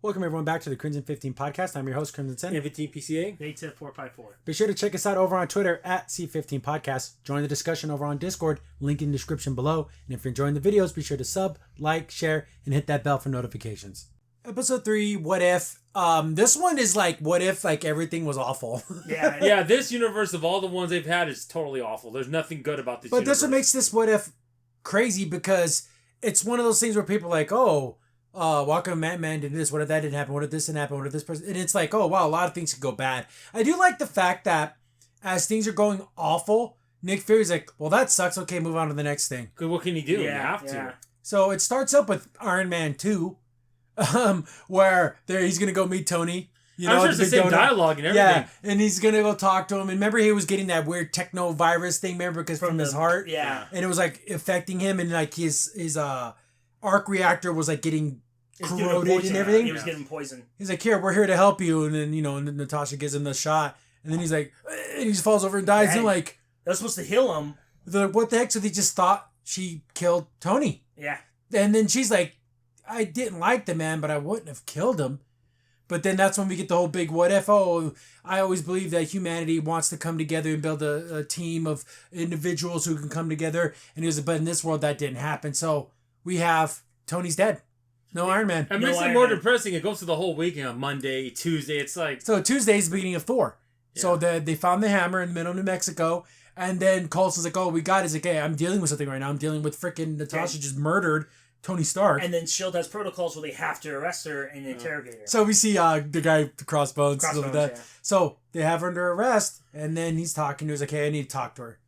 Welcome everyone back to the Crimson 15 podcast. I'm your host, Crimson Sen. 15 PCA. Native 454. Be sure to check us out over on Twitter at C15 Podcast. Join the discussion over on Discord, link in the description below. And if you're enjoying the videos, be sure to sub, like, share, and hit that bell for notifications. Episode 3, What If? This one is like, what if like everything was awful? Yeah, this universe of all the ones they've had is totally awful. There's nothing good about this universe. This what makes this What If crazy because it's one of those things where people are like, oh, Walker Man did this, what if that didn't happen, what if this didn't happen, what if this person, and it's like, oh wow, a lot of things could go bad. I do like the fact that as things are going awful, Nick Fury's like, well that sucks, okay, move on to the next thing. Because what can he do? Yeah, you have to. So it starts up with Iron Man 2, where he's gonna go meet Tony. You know, I'm sure it's the same dialogue and everything. Yeah, and he's gonna go talk to him. And remember, he was getting that weird techno virus thing. Remember, because from his heart. Yeah. And it was like affecting him, and like his arc reactor was like getting corroded and everything. He was getting poisoned. He's like, here, we're here to help you. And then and Natasha gives him the shot, and then he's like, and he just falls over and dies. Dang. And like, that was supposed to heal him. they're like, what the heck? So they just thought she killed Tony. Yeah. And then she's like, I didn't like the man, but I wouldn't have killed him. But then that's when we get the whole big what if. Oh, I always believe that humanity wants to come together and build a team of individuals who can come together. And he was, but in this world that didn't happen. So we have Tony's dead. No Iron Man. It makes it more depressing. It goes through the whole week, Monday, Tuesday. It's like... So Tuesday's the beginning of Thor. Yeah. So they found the hammer in the middle of New Mexico. And then Coulson's like, oh, we got it. He's like, hey, I'm dealing with something right now. I'm dealing with freaking Natasha just murdered Tony Stark. And then S.H.I.E.L.D. has protocols where they have to arrest her and interrogate her. So we see the guy with the crossbones. Like that. Yeah. So they have her under arrest, and then he's talking to her. He's like, hey, I need to talk to her.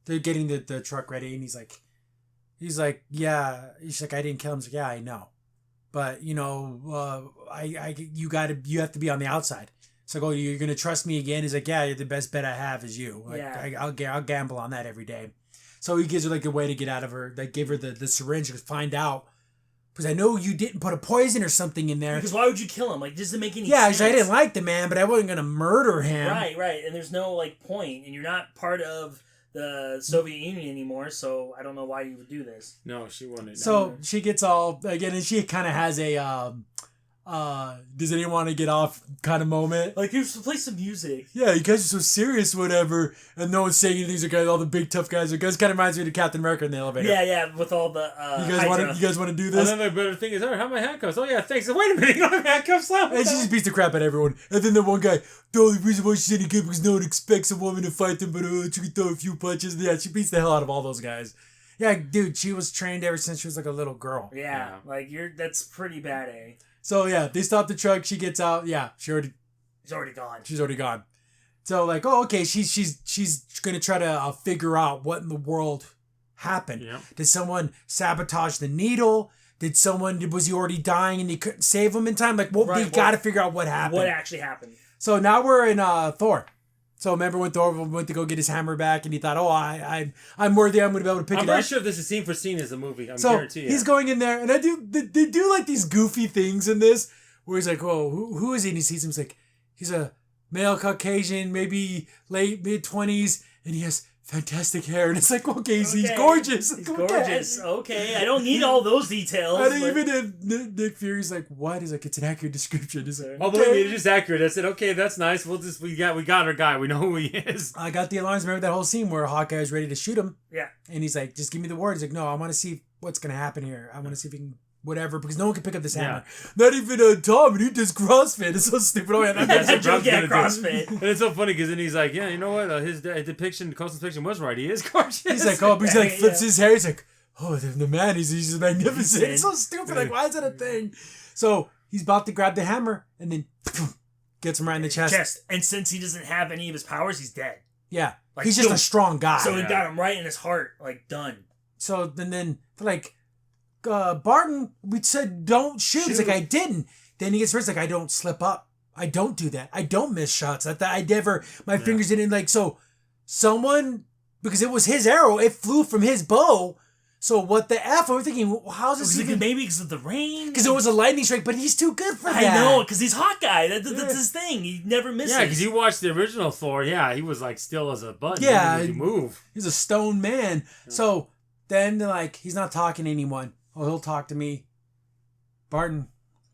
They're getting the truck ready, and he's like, yeah. He's like, I didn't kill him. He's like, yeah, I know. But, you have to be on the outside. So go, you're going to trust me again? He's like, yeah, the best bet I have is you. Like, yeah. I'll gamble on that every day. So he gives her like a way to get out of her. They give her the syringe to find out. Because I know you didn't put a poison or something in there. Because why would you kill him? Like, doesn't make any sense. Yeah, I didn't like the man, but I wasn't going to murder him. Right. And there's no like point. And you're not part of the Soviet Union anymore, so I don't know why you would do this. No, she wouldn't. So she gets all, again, and she kind of has a... does anyone want to get off kind of moment? Like, you should play some music. Yeah, you guys are so serious, whatever. And no one's saying anything. So all the big tough guys are guys. Kind of reminds me of Captain America in the elevator. Yeah, with all the you guys want to do this? And then the better thing is, oh, how are my handcuffs? Oh yeah, thanks. Wait a minute, you don't have handcuffs on. And she just beats the crap out of everyone. And then the one guy, the only reason why she's any good because no one expects a woman to fight them, but she can throw a few punches. And yeah, she beats the hell out of all those guys. Yeah, dude, she was trained ever since she was like a little girl. Yeah. Like that's pretty bad, eh? So yeah, they stop the truck. She gets out. Yeah, she's already gone. She's already gone. So like, oh, okay, she's gonna try to figure out what in the world happened. Yeah. Did someone sabotage the needle? Was he already dying and they couldn't save him in time? Like, they got to figure out what happened. What actually happened? So now we're in Thor. So remember when Thor went to go get his hammer back and he thought, oh, I'm worthy, I'm going to be able to pick it up. I'm pretty sure this is scene for scene as a movie. I'm guarantee you. He's going in there and they do like these goofy things in this where he's like, oh, who is he? And he sees him, he's like, he's a male Caucasian, maybe late mid-20s, and he has fantastic hair. And it's like, okay, he's gorgeous. He's gorgeous. Okay, I don't need all those details. And even if Nick Fury's like, what? He's like, it's an accurate description. He's like, oh, believe me, it's just accurate. I said, okay, that's nice. We got our guy. We know who he is. I got the alarms. Remember that whole scene where Hawkeye is ready to shoot him? Yeah. And he's like, just give me the word. He's like, no, I want to see what's going to happen here. I want to see if he can... whatever, because no one can pick up this hammer. Not even Tom, and he does CrossFit. It's so stupid. Oh, yeah, that's what Tom's gonna CrossFit. And it's so funny because then he's like, yeah, you know what? His Coulson's depiction was right. He is gorgeous. He's like, oh, but he flips his hair. He's like, oh, the man, he's just magnificent. It's so stupid. Like, why is that a thing? So he's about to grab the hammer, and then gets him right in the chest. And since he doesn't have any of his powers, he's dead. Yeah, like, he's just a strong guy. So he got him right in his heart, like done. So then like. Barton, we said don't shoot. He's like, I didn't. Then he gets hurt. He's like, I don't slip up. I don't do that. I don't miss shots. My fingers didn't like. So someone, because it was his arrow, it flew from his bow. So what the F? I'm thinking, well, how's this even? Maybe because of the rain? Because it was a lightning strike, but he's too good for that. I know, because he's Hawkeye. That's his thing. He never misses. Yeah, because you watched the original Thor. Yeah, he was like still as a button. Yeah. He move. He's a stone man. Yeah. So then, like, he's not talking to anyone. Oh, he'll talk to me. Barton,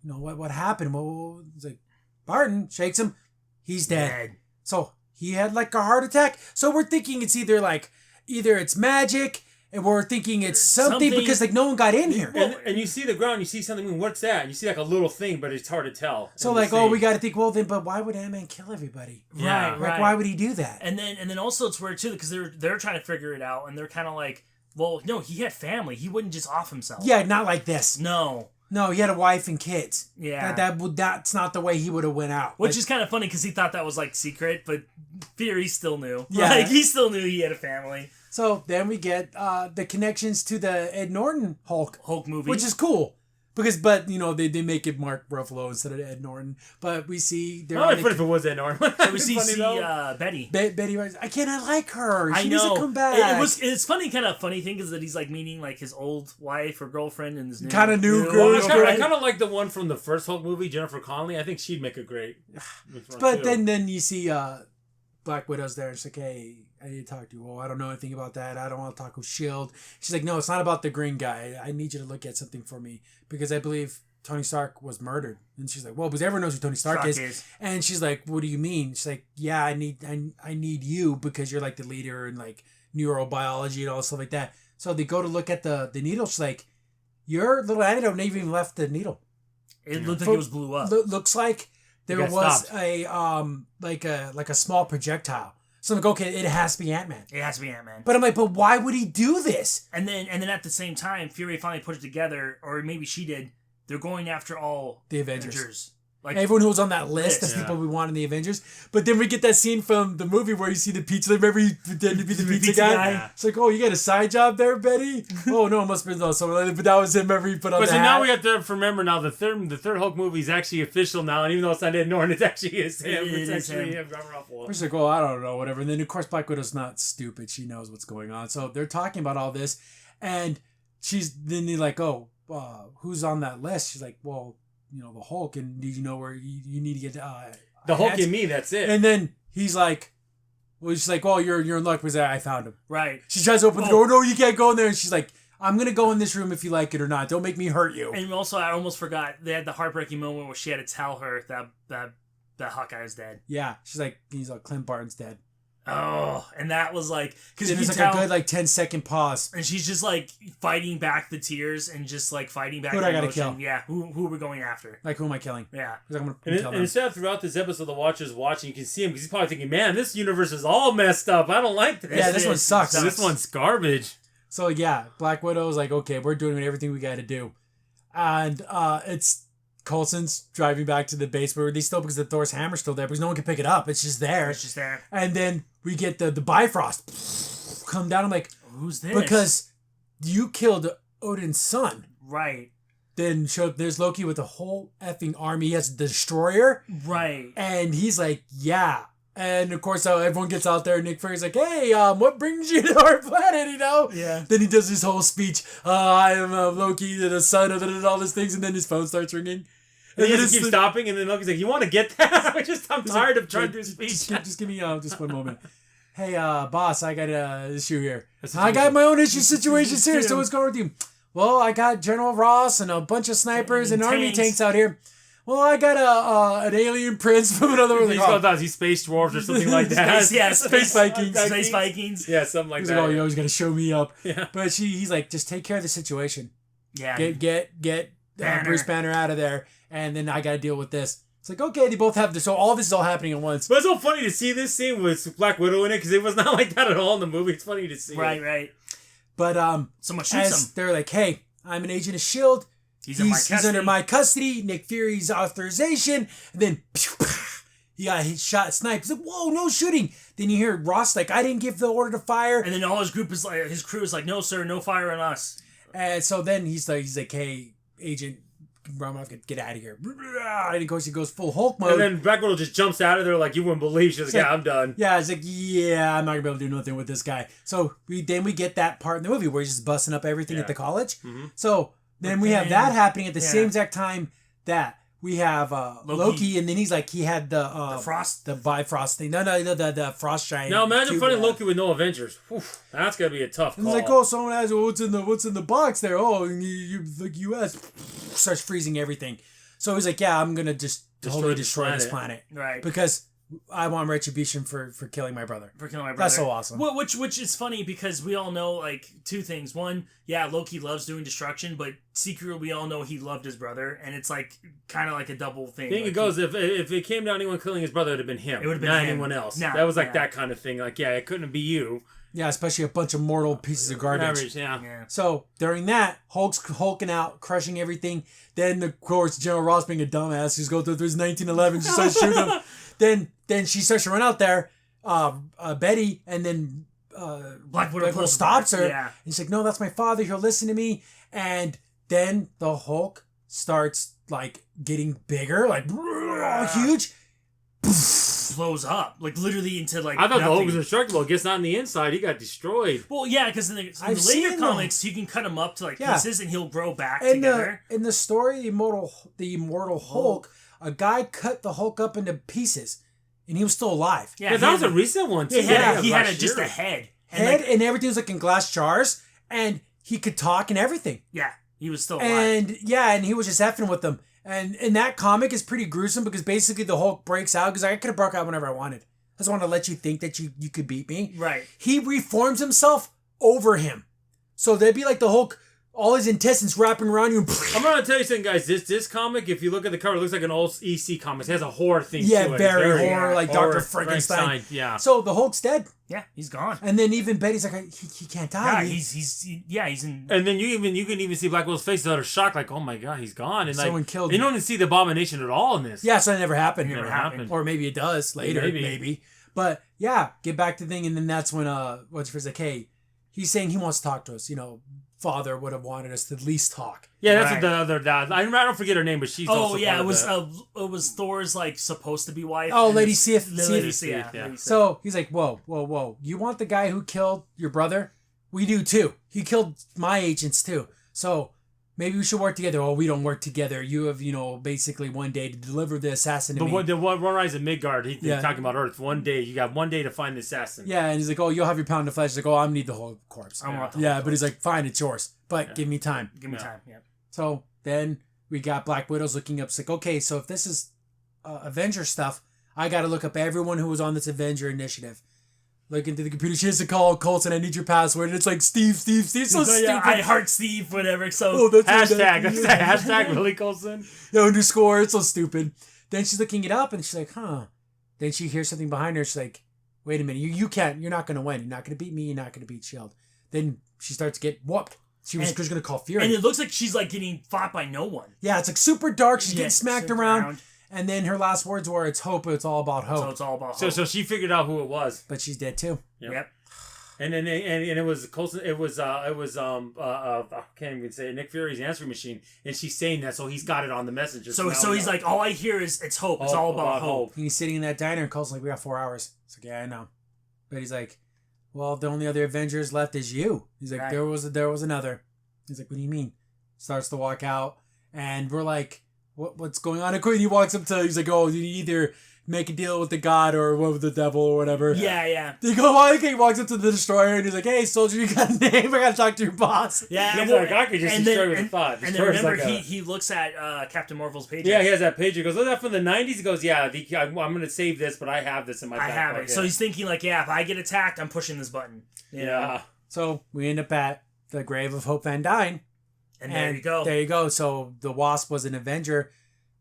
what happened? Well, it's like, Barton shakes him. He's dead. So he had like a heart attack. So we're thinking it's either it's magic, and we're thinking it's something because like no one got in here. And you see the ground, you see something. What's that? And you see like a little thing, but it's hard to tell. So like, we got to think. Well, then, but why would Ant-Man kill everybody? Yeah, right. Like, why would he do that? And then also it's weird too because they're trying to figure it out, and they're kind of like, well, no, he had family. He wouldn't just off himself. Yeah, not like this. No, he had a wife and kids. Yeah, that's not the way he would have went out. Which is kind of funny because he thought that was like secret, but Fury still knew. Yeah, like he still knew he had a family. So then we get the connections to the Ed Norton Hulk movie, which is cool. But they make it Mark Ruffalo instead of Ed Norton. But we see they're. If it was Ed Norton. We see Betty. Betty. I cannot like her. She needs to come back. It's funny. Kind of funny thing is that he's like meeting like his old wife or girlfriend and his new kind of new girl. I kind of like the one from the first Hulk movie, Jennifer Connelly. I think she'd make a great. But then you see Black Widow's there. It's like, hey, I need to talk to you. Well, I don't know anything about that. I don't want to talk with S.H.I.E.L.D. She's like, no, it's not about the green guy. I need you to look at something for me because I believe Tony Stark was murdered. And she's like, well, because everyone knows who Tony Stark is. And she's like, what do you mean? She's like, yeah, I need you because you're like the leader in like neurobiology and all stuff like that. So they go to look at the needle. She's like, your little antidote never even left the needle. It looked like it was blew up. Looks like there was a like a small projectile. So I'm like, okay, it has to be Ant-Man. It has to be Ant-Man. But I'm like, but why would he do this? And then at the same time, Fury finally put it together, or maybe she did. They're going after all the Avengers. Like everyone who was on that list of people we want in the Avengers. But then we get that scene from the movie where you see the pizza. Remember he pretended to be the pizza guy? Yeah. It's like, oh, you got a side job there, Betty? Oh, no, it must have been someone. But that was him. Remember he put on the hat. But now we have to remember now the third Hulk movie is actually official now. And even though it's not Ed Norton, it's actually him. It's actually him. We're just like, oh, I don't know, whatever. And then, of course, Black Widow's not stupid. She knows what's going on. So they're talking about all this. And then they're like, oh, who's on that list? She's like, well, the Hulk, and did you know where you need to get the Hulk and me? That's it. And then he's like, well, she's like, well, you're in luck because I found him. Right. She tries to open the door. No, you can't go in there. And she's like, I'm gonna go in this room if you like it or not. Don't make me hurt you. And also, I almost forgot they had the heartbreaking moment where she had to tell her that Hawkeye is dead. Yeah, he's like, Clint Barton's dead. Oh, and that was like because there's like a good 10-second pause, and she's just like fighting back the tears and just like fighting back. Who the I gotta emotion. kill? Yeah, who are we going after? Like who am I killing? Yeah, I'm and instead throughout this episode, the Watcher's watching. You can see him because he's probably thinking, "Man, this universe is all messed up. I don't like this. Yeah, this one sucks. This one's garbage." So yeah, Black Widow's like, okay, we're doing everything we got to do, and it's Coulson's driving back to the base where they still because the Thor's hammer's still there because no one can pick it up. It's just there. And then we get the Bifrost come down. I'm like, who's this? Because you killed Odin's son. Right. Then there's Loki with a whole effing army. He has a destroyer. Right. And he's like, yeah. And of course, everyone gets out there. Nick Fury's like, hey, what brings you to our planet, Yeah. Then he does his whole speech. I am Loki, the son of all these things. And then his phone starts ringing. And he just keeps stopping. And then Loki's like, you want to get that? I'm tired of trying to do a speech. Just give me just one moment. Hey, boss, I got an issue here. I got my own situations here. So what's going on with you? Well, I got General Ross and a bunch of snipers and army tanks out here. Well, I got an alien prince from another world. He's space dwarves or something like that. Space Vikings. Space Vikings. Yeah, something like that. He's like, you always got to show me up. Yeah. But he's like, just take care of the situation. Yeah. Get Bruce Banner out of there, and then I got to deal with this. It's like, okay, they both have this. So all this is all happening at once. But it's so funny to see this scene with Black Widow in it because it was not like that at all in the movie. It's funny to see. Right. But someone shoots him. They're like, hey, I'm an agent of S.H.I.E.L.D. He's under my custody. Nick Fury's authorization. And then he got shot, sniped. He's like, whoa, no shooting. Then you hear Ross like, I didn't give the order to fire. And then all his crew is like, no, sir, no fire on us. And so then he's like, hey, Agent Romanov, get out of here. And of course he goes full Hulk mode. And then Black Widow just jumps out of there like you wouldn't believe. She's like, yeah, I'm done. Yeah, it's like, yeah, I'm not gonna be able to do nothing with this guy. So we get that part in the movie where he's just busting up everything at the college. Mm-hmm. So then we have that happening at the same exact time that we have Loki, and then he's like, he had the Bifrost thing. No, the frost giant. Now imagine finding Loki with no Avengers. Whew, that's gonna be a tough call. He's like, oh, someone asks, what's in the box there? Oh, and you like U.S. starts freezing everything. So he's like, yeah, I'm gonna just totally destroy this planet, Right. because I want retribution for killing my brother. For killing my brother. That's so awesome. Well, which is funny because we all know like two things. One, yeah, Loki loves doing destruction, but secretly we all know he loved his brother, and it's like kind of like a double thing. Thing like it goes, if it came down to anyone killing his brother, it would have been him. It would have been not him. anyone else. No, that was like that kind of thing. Like, yeah, it couldn't be you. Yeah, especially a bunch of mortal pieces of garbage. Yeah. So during that, Hulk's hulking out, crushing everything. Then of course General Ross, being a dumbass, just goes through his 1911, she starts shooting him. Then she starts to run out there, Betty, and then Black Widow stops her. Yeah. And she's like, "No, that's my father. He'll listen to me." And then the Hulk starts like getting bigger, like huge. Blows up, like literally into like. I thought the Hulk nothing. was indestructible. Guess not on the inside. He got destroyed. Well, yeah, because in the later seen comics, you can cut him up to like pieces, and he'll grow back In together. in the story, the immortal Hulk, a guy cut the Hulk up into pieces, and he was still alive. Yeah, But that was a recent one too. He had last just year. a head, And everything was like in glass jars, and he could talk and everything. Yeah, he was still alive. And he was just effing with them. And in that comic is pretty gruesome because basically the Hulk breaks out because I could have broke out whenever I wanted. I just want to let you think that you could beat me. Right. He reforms himself over him. So they'd be like the Hulk, all his intestines wrapping around you. And I'm gonna tell you something, guys. This comic, if you look at the cover, it looks like an old EC comic. It has a horror thing to it. very horror, like horror, Dr. Frankenstein. Yeah. So the Hulk's dead. Yeah, he's gone. And then even Betty's like, he can't die. Yeah, he's in. And then you can even see Black Widow's face, utter shock, like, oh my god, he's gone. And Someone like, killed you him. don't even see the abomination at all in this. Yeah, so that never happened. Never happened. Or maybe it does later, maybe. But yeah, get back to the thing, and then that's when what's his like, hey, he's saying he wants to talk to us. Father would have wanted us to at least talk. Yeah, that's what the other dad. I don't forget her name, but she's. Oh also yeah, part it was Thor's like supposed to be wife. Oh, and Lady it's- Sif. Lady Sif. Sif, yeah. Yeah. Lady Sif. So he's like, whoa. You want the guy who killed your brother? We do too. He killed my agents too. So maybe we should work together. Oh, we don't work together. You have, basically one day to deliver the assassin to me. But the one rise of Midgard, he's talking about Earth. One day, you got one day to find the assassin. Yeah, and he's like, oh, you'll have your pound of flesh. He's like, oh, I need the whole corpse. I want the Yeah, whole but he's like, fine, it's yours. But give me time. Give me time. Yeah. So then we got Black Widow's looking up. It's like, okay, so if this is Avenger stuff, I got to look up everyone who was on this Avenger initiative. Look into the computer. She has to call Colson. I need your password. And it's like, Steve. So stupid. I heart Steve, whatever. So Oh, that's Hashtag. what That's that. Hashtag Willie Colson. The underscore. It's so stupid. Then she's looking it up and she's like, huh. Then she hears something behind her. She's like, wait a minute. You can't. You're not going to win. You're not going to beat me. You're not going to beat S.H.I.E.L.D. Then she starts to get whooped. She was going to call Fury. And it looks like she's like getting fought by no one. Yeah, it's like super dark. She's getting smacked around. around. And then her last words were, it's hope. It's all about hope. So it's all about hope. So she figured out who it was. But she's dead too. Yep. And then it was Colson. It was I can't even say it, Nick Fury's answering machine, and she's saying that, so he's got it on the messenger. So he's like, all I hear is it's hope. It's all about hope. And he's sitting in that diner and Colson's like, we got 4 hours. It's like, yeah, I know. But he's like, well, the only other Avengers left is you. He's like, Right. there was another. He's like, what do you mean? Starts to walk out, and we're like, what's going on? And he walks up to, he's like, oh, you either make a deal with the god or with the devil or whatever. Yeah. They go, well, okay, he walks up to the destroyer and he's like, hey, soldier, you got a name? I gotta talk to your boss. Yeah. He's well, like, I could just destroy with a thought. And then remember, he looks at Captain Marvel's page. Yeah, he has that page. He goes, "Oh, that from the '90s." He goes, "Yeah, I'm going to save this, but I have this in my back I have pocket." it. So he's thinking like, yeah, if I get attacked, I'm pushing this button. You know? So we end up at the grave of Hope Van Dyne. And there you go. There you go. So the Wasp was an Avenger.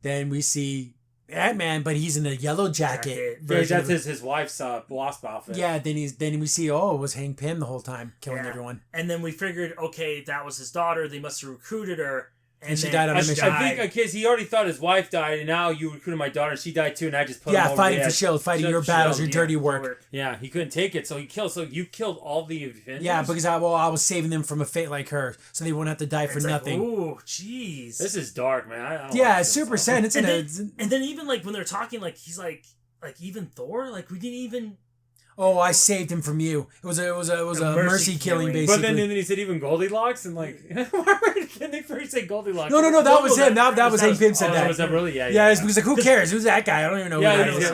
Then we see Ant-Man, but he's in a yellow jacket. Yeah, that's his wife's Wasp outfit. Yeah, then we see, it was Hank Pym the whole time, killing everyone. And then we figured, okay, that was his daughter. They must have recruited her. And she died on a mission. I think because he already thought his wife died, and now you recruited my daughter, and she died too, and I just put him over fighting the for edge. S.H.I.E.L.D., fighting your battles, your dirty work. Yeah, he couldn't take it, so he killed. So you killed all the Avengers? Yeah, because I was saving them from a fate like her, so they wouldn't have to die for nothing. Ooh, jeez. This is dark, man. I don't Yeah, like it's this super stuff. sad. And then even like when they're talking, like he's like even Thor, like we didn't even. Oh, I saved him from you. It was a mercy killing, basically. But then he said even Goldilocks, and like, why did they first say Goldilocks? No, that was him. That was Hank Pym said that. Was that really? Yeah, it's because like, who cares? Who's that guy? I don't even know who that is.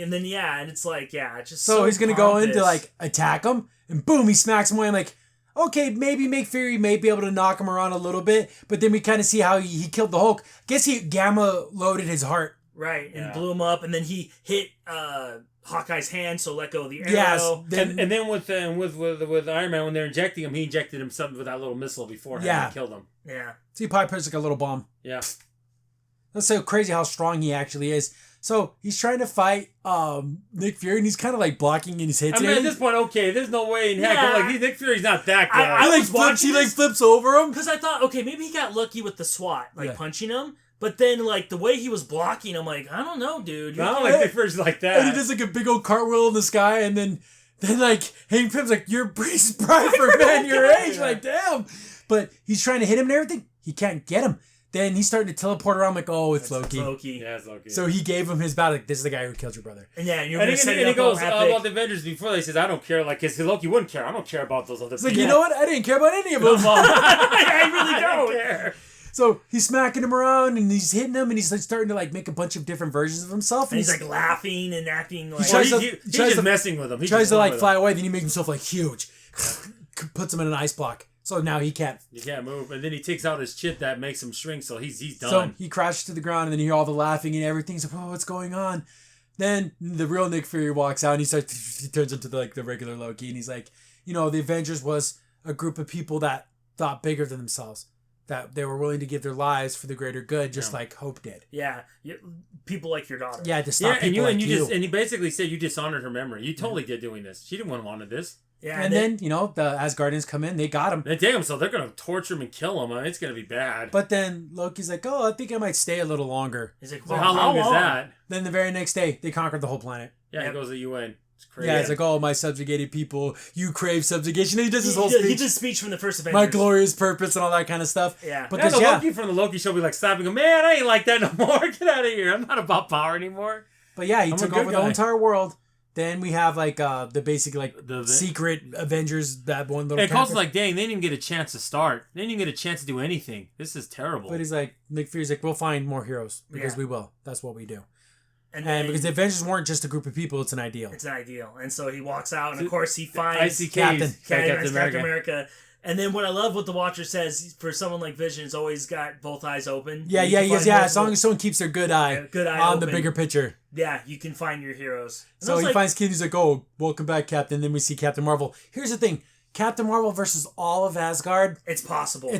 And then it's like, it's just so he's gonna go in to like attack him, and boom, he smacks him away. I'm like, okay, maybe Nick Fury may be able to knock him around a little bit, but then we kind of see how he killed the Hulk. Guess he gamma loaded his heart. Right, and blew him up, and then he hit Hawkeye's hand, so let go of the arrow. Yes, and then with Iron Man, when they're injecting him, he injected himself with that little missile beforehand and killed him. Yeah. So he probably puts like a little bomb. Yeah. That's so crazy how strong he actually is. So he's trying to fight Nick Fury, and he's kind of like blocking in his head. I mean, at this point, okay, there's no way in heck. Yeah. Like Nick Fury's not that good. He flips over him. Because I thought, okay, maybe he got lucky with the SWAT, punching him. But then, like, the way he was blocking, I'm like, I don't know, dude. I don't like Nick Fury's like that. And he does like a big old cartwheel in the sky, and then like Hank Pym's like, you're pretty spry for a man your age. Like, damn. But he's trying to hit him and everything. He can't get him. Then he's starting to teleport around. Like, oh, it's Loki. Yeah, it's Loki. So he gave him his battle. Like, this is the guy who killed your brother. And yeah, and he goes about the Avengers before that. He says, I don't care. Like, because Loki wouldn't care. I don't care about those other people. It's like, you know what? I didn't care about any of them. I really don't care. So he's smacking him around and he's hitting him and he's like starting to like make a bunch of different versions of himself. And he's like laughing and acting like... He's just messing with him. He tries to like fly away, then he makes himself like huge. Puts him in an ice block. So now he can't. He can't move. And then he takes out his chip that makes him shrink, so he's done. So he crashes to the ground and then you hear all the laughing and everything. He's like, oh, what's going on? Then the real Nick Fury walks out and he turns into the regular Loki and he's like, you know, the Avengers was a group of people that thought bigger than themselves. That they were willing to give their lives for the greater good, just like Hope did. Yeah, people like your daughter. Yeah, to stop people like you. And he basically said you dishonored her memory. You totally did doing this. She didn't want to want this. Yeah, and then you know the Asgardians come in, they got him. They take him, so they're gonna torture him and kill him. I mean, it's gonna be bad. But then Loki's like, "Oh, I think I might stay a little longer." He's like, well, how long is that? Then the very next day, they conquered the whole planet. Yeah, he goes to the UN. Crazy. Yeah, it's like, oh, my subjugated people, you crave subjugation. And he does his whole speech. He did a speech from the first Avengers. My glorious purpose and all that kind of stuff. Yeah. But Loki from the Loki show be like stopping him, man, I ain't like that no more. Get out of here. I'm not about power anymore. But yeah, he took over the whole entire world. Then we have like the basic like the secret Avengers, that one little. And Coulson's like, dang, they didn't even get a chance to start. They didn't even get a chance to do anything. This is terrible. But he's like, Nick Fury's like, we'll find more heroes because we will. That's what we do. And because the Avengers weren't just a group of people, it's an ideal. It's an ideal. And so he walks out, and of course he finds Captain America. And then what I love what the Watcher says, for someone like Vision, has always got both eyes open. Yeah, as long as someone keeps their good eye on the bigger picture. Yeah, you can find your heroes. And so he finds Kid, he's like, oh, welcome back, Captain. Then we see Captain Marvel. Here's the thing. Captain Marvel versus all of Asgard. It's possible.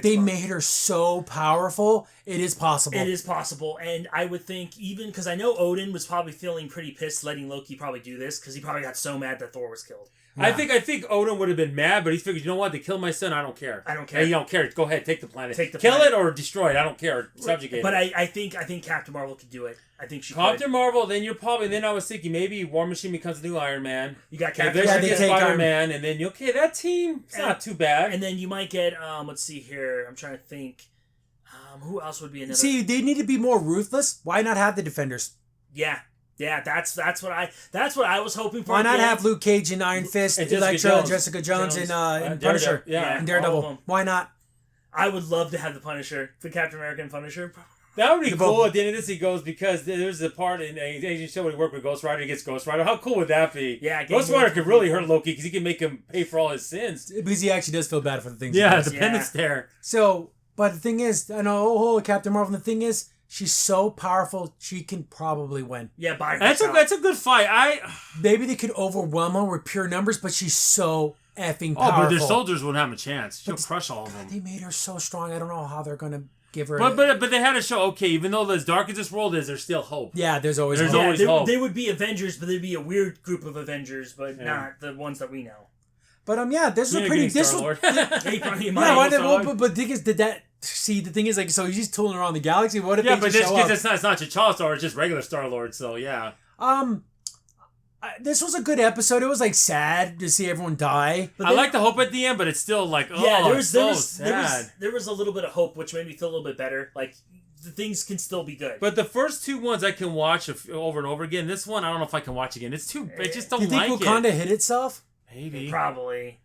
They made her so powerful. It is possible. It is possible. And I would think, even because I know Odin was probably feeling pretty pissed letting Loki probably do this, because he probably got so mad that Thor was killed. Yeah. I think Odin would have been mad, but he figured, you know what? They killed my son. I don't care. Hey, you don't care. Go ahead, take the planet. Kill it or destroy it. I don't care. Subjugate it. But I think Captain Marvel could do it. I think she Captain Marvel. Then I was thinking maybe War Machine becomes the new Iron Man. You got Captain Marvel, Spider-Man, and then that team. It's not too bad. And then you might get let's see here. I'm trying to think. Who else would be another? See, they need to be more ruthless. Why not have the Defenders? Yeah, that's what I was hoping for. Why not have Luke Cage and Iron Fist, and Electro, Jessica Jones, and Punisher, and Daredevil? Why not? I would love to have the Punisher, the Captain America and Punisher. That would be cool at the end of this. He goes, because there's a part in Asian show where he worked with Ghost Rider. He gets Ghost Rider. How cool would that be? Yeah, Ghost Rider could really hurt Loki because he can make him pay for all his sins. Because he actually does feel bad for the things. Yeah, the penance there. So, but the thing is, I know, Captain Marvel. The thing is, she's so powerful, she can probably win. Yeah, by herself. That's a good fight. Maybe they could overwhelm her with pure numbers, but she's so effing powerful. Oh, but their soldiers wouldn't have a chance. She'll crush all of them. They made her so strong. I don't know how they're gonna give her. But they had to show, okay, even though as dark as this world is, there's still hope. Yeah, there's always hope. They would be Avengers, but they'd be a weird group of Avengers, but not the ones that we know. But this was a pretty. This was. But the thing is, the thing is, like, so he's just tooling around the galaxy. What if they just show up? It's not T'Challa Star, it's just regular Star-Lord, so yeah. This was a good episode. It was like sad to see everyone die. But I like the hope at the end, but it's still like, sad. There was a little bit of hope, which made me feel a little bit better. Like, the things can still be good. But the first two ones I can watch over and over again. This one, I don't know if I can watch again. It's too. I just don't like it. You think Wakanda hit itself? Maybe. Probably.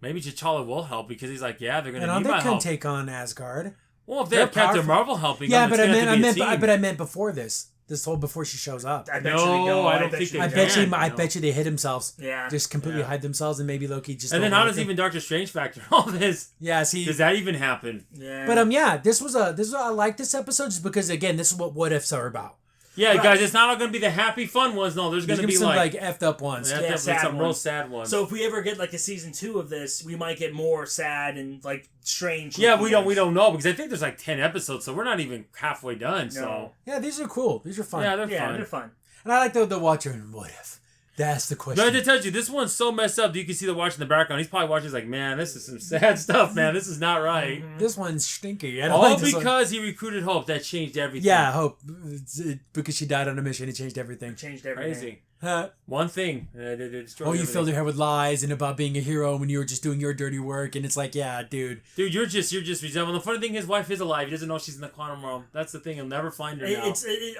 Maybe T'Challa will help because he's like, yeah, they're going to need my help. They can take on Asgard. Well, if they have Captain Marvel helping them, but I meant before this. this whole before she shows up. I bet you they go. I don't think they I can. bet you they hit themselves. Yeah. Just completely Yeah. hide themselves, and maybe Loki just. And then don't how like does it. even Doctor Strange factor all this? Yeah, see. Does that even happen? Yeah. But yeah, this was I like this episode just because again, this is what ifs are about. Yeah, guys, it's not all going to be the happy, fun ones. No, there's going to be some like effed up ones. yeah, sad some real ones. sad ones. So if we ever get like a season 2 of this, we might get more sad and like strange. yeah, looking we don't ones. know because I think there's like 10 episodes, so we're not even halfway done. So No. Yeah, these are cool. These are fun. yeah, they're fun. They're fun. And I like the watcher and what if. That's the question. But I did tell you, this one's so messed up that you can see the watch in the background. He's probably watching, he's like, man, this is some sad stuff, man. This is not right. This one's stinky. I don't All like this one. because he recruited Hope. That changed everything. Yeah, Hope. Because she died on a mission, it changed everything. Changed everything. Crazy. Huh? One thing. It destroyed Oh, you everything. filled her head with lies and about being a hero when you were just doing your dirty work, and it's like, yeah, dude. Dude, you're just resembling. The funny thing, his wife is alive. He doesn't know she's in the quantum realm. That's the thing. He'll never find her now.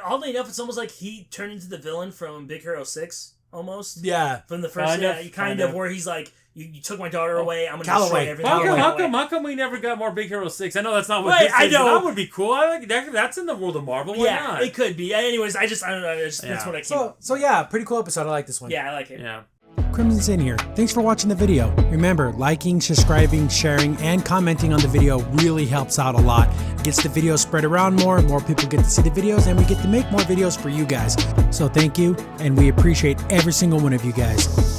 Oddly enough, it's almost like he turned into the villain from Big Hero 6, almost. Yeah. From the first, kind of, where he's like, you took my daughter away, I'm going to Calloway. destroy everything. How come we never got more Big Hero 6? I know that's not what Wait, this I is, but know. that would be cool. I like that. That's in the world of Marvel. Why Yeah, not? it could be. Anyways, I don't know. That's what I came up. So yeah, pretty cool episode. I like this one. Yeah, I like it. Yeah. Crimson Sin here. Thanks for watching the video. Remember, liking, subscribing, sharing, and commenting on the video really helps out a lot. It gets the video spread around more people get to see the videos, and we get to make more videos for you guys. So thank you, and we appreciate every single one of you guys.